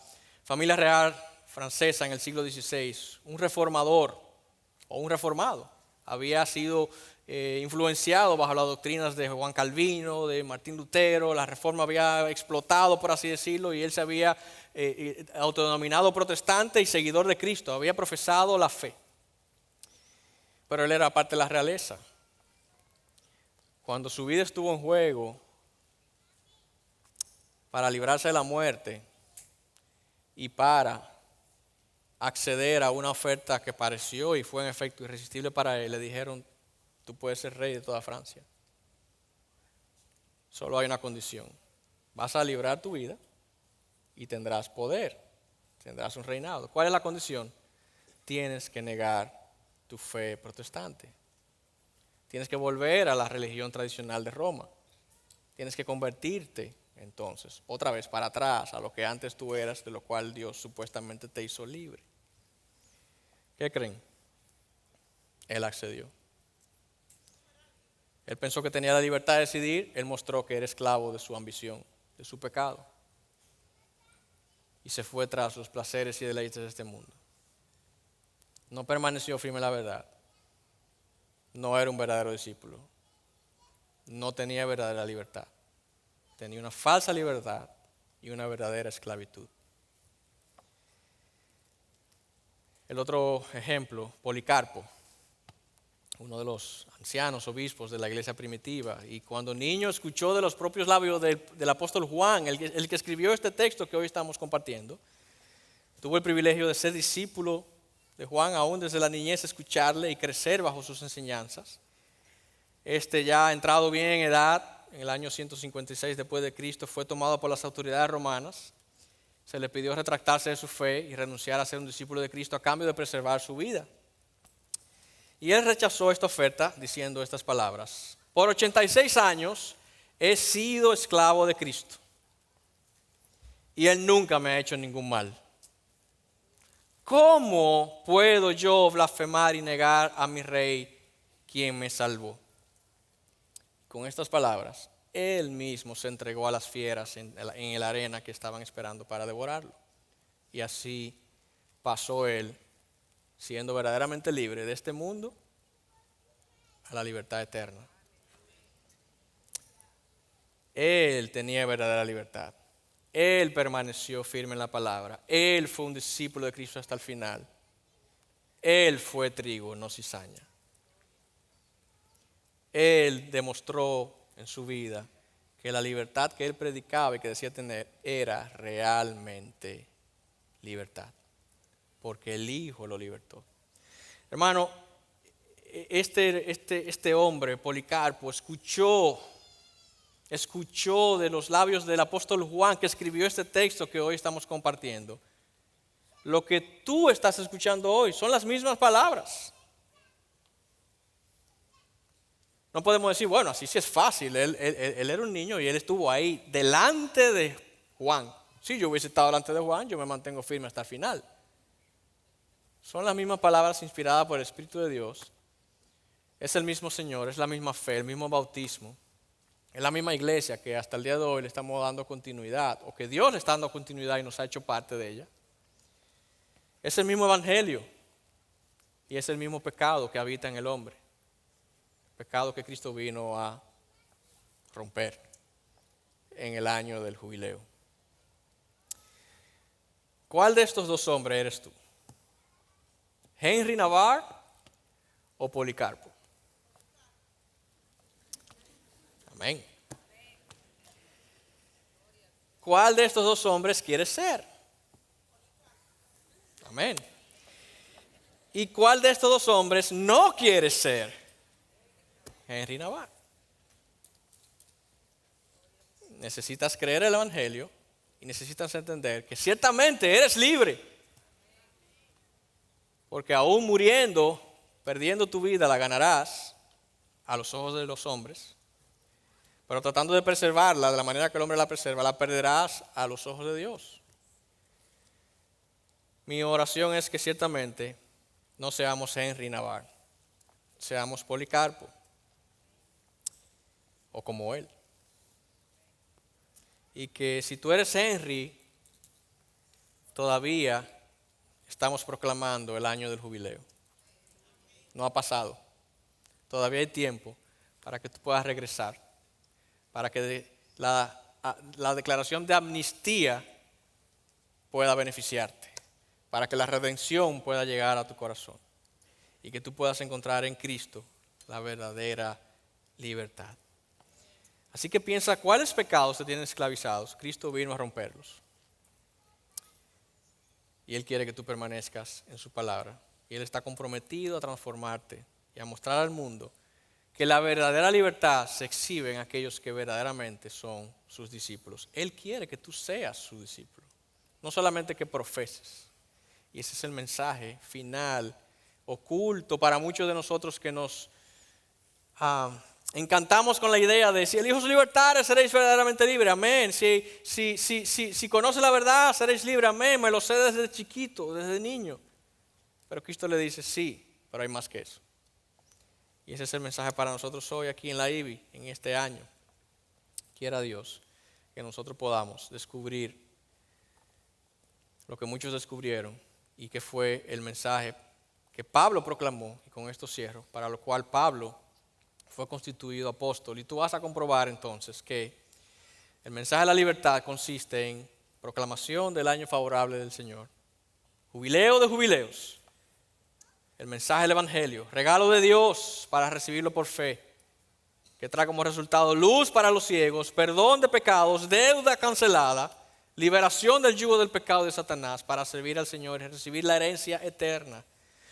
familia real francesa en el siglo XVI, un reformador o un reformado. Había sido influenciado bajo las doctrinas de Juan Calvino, de Martín Lutero. La reforma había explotado, por así decirlo, y él se había autodenominado protestante y seguidor de Cristo. Había profesado la fe. Pero él era parte de la realeza. Cuando su vida estuvo en juego para librarse de la muerte y para acceder a una oferta que pareció y fue en efecto irresistible para él, le dijeron: tú puedes ser rey de toda Francia. Solo hay una condición: vas a librar tu vida y tendrás poder, tendrás un reinado. ¿Cuál es la condición? Tienes que negar tu fe protestante. Tienes que volver a la religión tradicional de Roma. Tienes que convertirte entonces otra vez para atrás a lo que antes tú eras, de lo cual Dios supuestamente te hizo libre. ¿Qué creen? Él accedió. Él pensó que tenía la libertad de decidir. Él mostró que era esclavo de su ambición, de su pecado, y se fue tras los placeres y deleites de este mundo. No permaneció firme en la verdad. No era un verdadero discípulo. No tenía verdadera libertad. Tenía una falsa libertad y una verdadera esclavitud. El otro ejemplo, Policarpo, uno de los ancianos obispos de la iglesia primitiva, y cuando niño escuchó de los propios labios del apóstol Juan, el que escribió este texto que hoy estamos compartiendo, tuvo el privilegio de ser discípulo de Juan, aún desde la niñez, escucharle y crecer bajo sus enseñanzas. Ya entrado bien en edad, en el año 156 después de Cristo, fue tomado por las autoridades romanas. Se le pidió retractarse de su fe y renunciar a ser un discípulo de Cristo a cambio de preservar su vida. Y él rechazó esta oferta diciendo estas palabras: por 86 años he sido esclavo de Cristo y Él nunca me ha hecho ningún mal. ¿Cómo puedo yo blasfemar y negar a mi Rey, quien me salvó? Con estas palabras, él mismo se entregó a las fieras en la arena que estaban esperando para devorarlo. Y así pasó él, siendo verdaderamente libre de este mundo, a la libertad eterna. Él tenía verdadera libertad. Él permaneció firme en la palabra. Él fue un discípulo de Cristo hasta el final. Él fue trigo, no cizaña. Él demostró en su vida que la libertad que él predicaba y que decía tener era realmente libertad, porque el Hijo lo libertó. Hermano, este hombre, Policarpo, escuchó de los labios del apóstol Juan, que escribió este texto que hoy estamos compartiendo, lo que tú estás escuchando hoy son las mismas palabras. No podemos decir, bueno, así sí es fácil. Él era un niño y él estuvo ahí delante de Juan. Si yo hubiese estado delante de Juan, yo me mantengo firme hasta el final. Son las mismas palabras inspiradas por el Espíritu de Dios. Es el mismo Señor, es la misma fe, el mismo bautismo. Es la misma iglesia que hasta el día de hoy le estamos dando continuidad, o que Dios le está dando continuidad y nos ha hecho parte de ella. Es el mismo evangelio y es el mismo pecado que habita en el hombre. Pecado que Cristo vino a romper en el año del jubileo. ¿Cuál de estos dos hombres eres tú? ¿Henry Navarre o Policarpo? Amén. ¿Cuál de estos dos hombres quieres ser? Amén. ¿Y cuál de estos dos hombres no quieres ser? Henry Navarre. Necesitas creer el evangelio y necesitas entender que ciertamente eres libre. Porque aún muriendo, perdiendo tu vida, la ganarás a los ojos de los hombres. Pero tratando de preservarla de la manera que el hombre la preserva, la perderás a los ojos de Dios. Mi oración es que ciertamente no seamos Henry Navarre, seamos Policarpo. O como él. Y que si tú eres Henry, todavía estamos proclamando el año del jubileo. No ha pasado. Todavía hay tiempo para que tú puedas regresar. Para que la declaración de amnistía pueda beneficiarte. Para que la redención pueda llegar a tu corazón. Y que tú puedas encontrar en Cristo la verdadera libertad. Así que piensa cuáles pecados te tienen esclavizados. Cristo vino a romperlos. Y Él quiere que tú permanezcas en su palabra. Y Él está comprometido a transformarte y a mostrar al mundo que la verdadera libertad se exhibe en aquellos que verdaderamente son sus discípulos. Él quiere que tú seas su discípulo. No solamente que profeses. Y ese es el mensaje final, oculto para muchos de nosotros que nos encantamos con la idea de si el Hijo os libertare, seréis verdaderamente libres. Amén. Si conoce la verdad, seréis libres. Amén. Me lo sé desde chiquito, desde niño. Pero Cristo le dice, sí, pero hay más que eso. Y ese es el mensaje para nosotros hoy aquí en la IBI, en este año. Quiera Dios que nosotros podamos descubrir lo que muchos descubrieron y que fue el mensaje que Pablo proclamó, y con esto cierro, para lo cual Pablo fue constituido apóstol. Y tú vas a comprobar entonces que el mensaje de la libertad consiste en proclamación del año favorable del Señor, jubileo de jubileos, el mensaje del evangelio, regalo de Dios para recibirlo por fe, que trae como resultado luz para los ciegos, perdón de pecados, deuda cancelada, liberación del yugo del pecado de Satanás para servir al Señor y recibir la herencia eterna,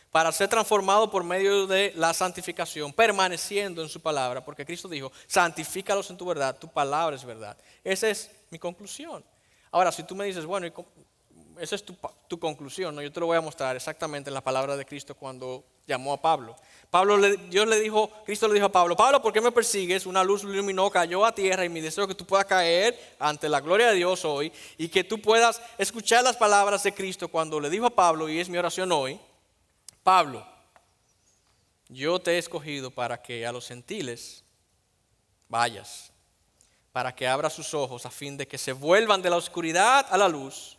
para ser transformado por medio de la santificación, permaneciendo en su palabra, porque Cristo dijo, santifícalos en tu verdad, tu palabra es verdad. Esa es mi conclusión. Ahora, si tú me dices, bueno, esa es tu conclusión, ¿no? Yo te lo voy a mostrar exactamente en la palabra de Cristo cuando llamó a Pablo. Cristo le dijo a Pablo, Pablo, ¿por qué me persigues? Una luz lo iluminó, cayó a tierra y mi deseo es que tú puedas caer ante la gloria de Dios hoy y que tú puedas escuchar las palabras de Cristo cuando le dijo a Pablo, y es mi oración hoy, Pablo, yo te he escogido para que a los gentiles vayas, para que abras sus ojos a fin de que se vuelvan de la oscuridad a la luz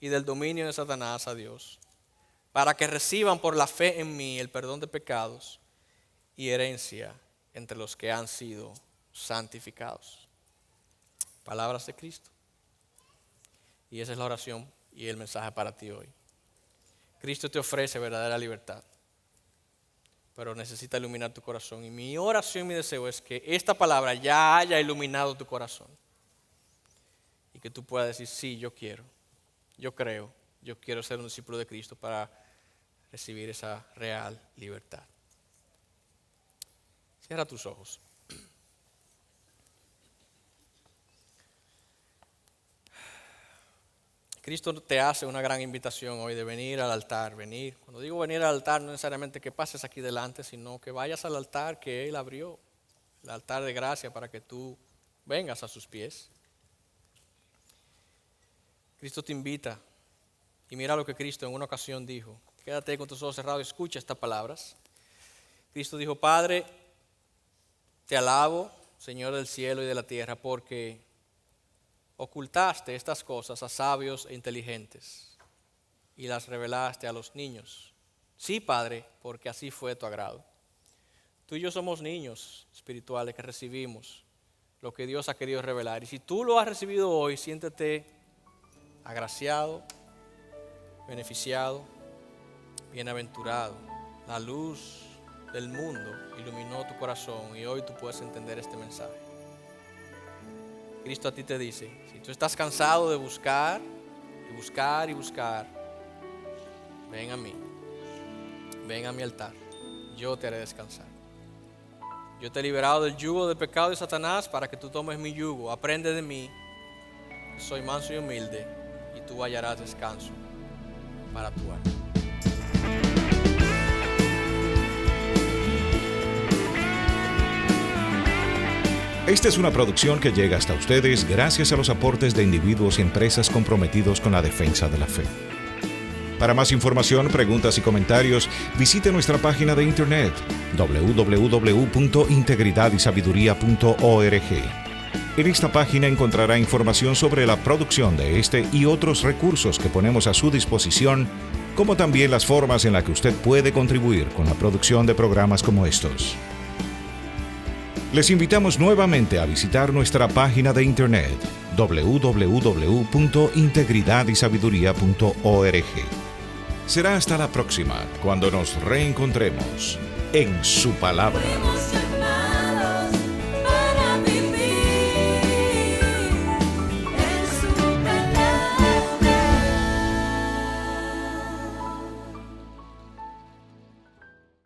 y del dominio de Satanás a Dios, para que reciban por la fe en mí el perdón de pecados y herencia entre los que han sido santificados. Palabras de Cristo. Y esa es la oración y el mensaje para ti hoy. Cristo te ofrece verdadera libertad, pero necesita iluminar tu corazón. Y mi oración y mi deseo es que esta palabra ya haya iluminado tu corazón. Y que tú puedas decir, sí, yo quiero, yo creo, yo quiero ser un discípulo de Cristo para recibir esa real libertad. Cierra tus ojos. Cristo te hace una gran invitación hoy de venir al altar, venir. Cuando digo venir al altar, no necesariamente que pases aquí delante, sino que vayas al altar que Él abrió, el altar de gracia, para que tú vengas a sus pies. Cristo te invita, y mira lo que Cristo en una ocasión dijo. Quédate con tus ojos cerrados y escucha estas palabras. Cristo dijo: Padre, te alabo, Señor del cielo y de la tierra, porque ocultaste estas cosas a sabios e inteligentes y las revelaste a los niños. Sí, Padre, porque así fue tu agrado. Tú y yo somos niños espirituales que recibimos lo que Dios ha querido revelar. Y si tú lo has recibido hoy, siéntete agraciado, beneficiado, bienaventurado. La luz del mundo iluminó tu corazón y hoy tú puedes entender este mensaje. Cristo a ti te dice: si tú estás cansado de buscar y buscar y buscar, ven a mí, ven a mi altar, yo te haré descansar. Yo te he liberado del yugo del pecado de Satanás para que tú tomes mi yugo. Aprende de mí, que soy manso y humilde, y tú hallarás descanso para tu alma. Esta es una producción que llega hasta ustedes gracias a los aportes de individuos y empresas comprometidos con la defensa de la fe. Para más información, preguntas y comentarios, visite nuestra página de internet www.integridadisabiduría.org. En esta página encontrará información sobre la producción de este y otros recursos que ponemos a su disposición, como también las formas en las que usted puede contribuir con la producción de programas como estos. Les invitamos nuevamente a visitar nuestra página de internet www.integridadisabiduría.org. Será hasta la próxima, cuando nos reencontremos en su palabra.